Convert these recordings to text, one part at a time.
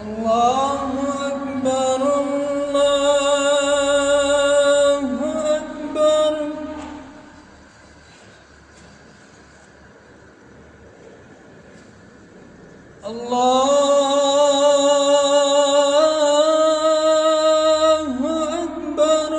الله أكبر الله أكبر. الله أكبر.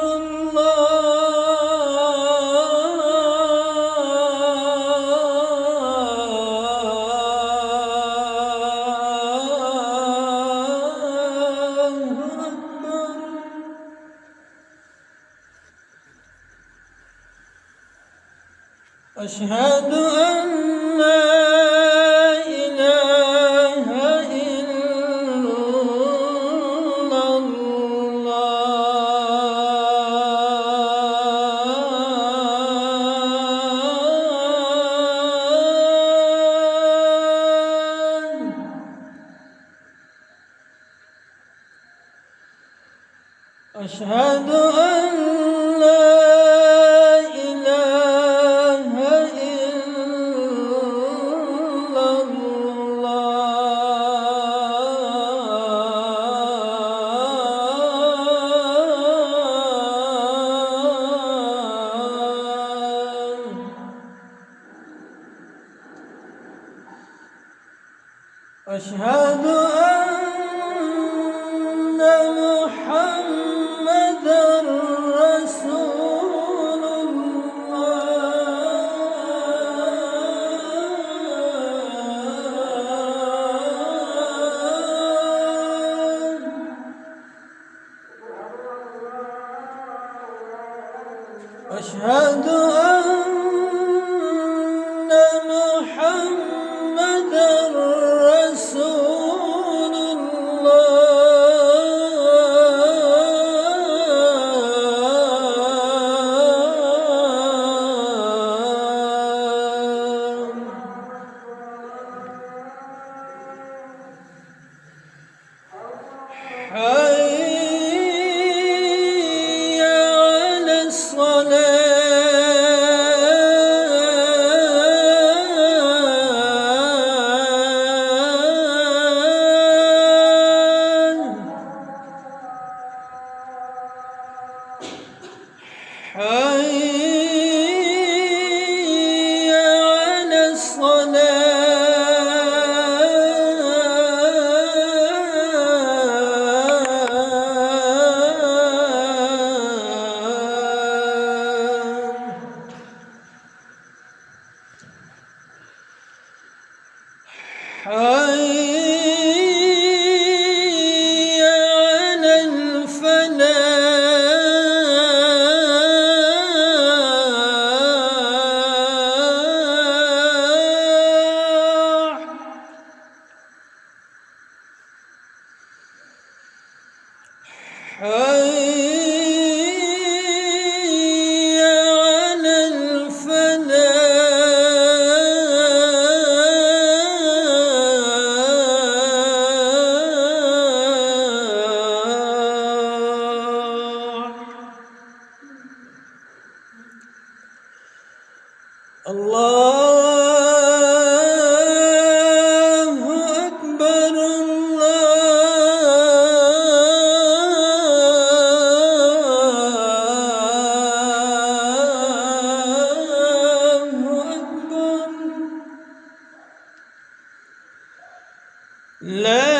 أشهد أن لا إله إلا الله. أشهد أن لا إله إلا الله. أشهد أن محمدًا رسول الله. أشهد أن محمدًا رسول الله. حي على الصلاة. حي على الصلاة. حي على الفلاح. حي على الفلاح. الله أكبر الله أكبر. لا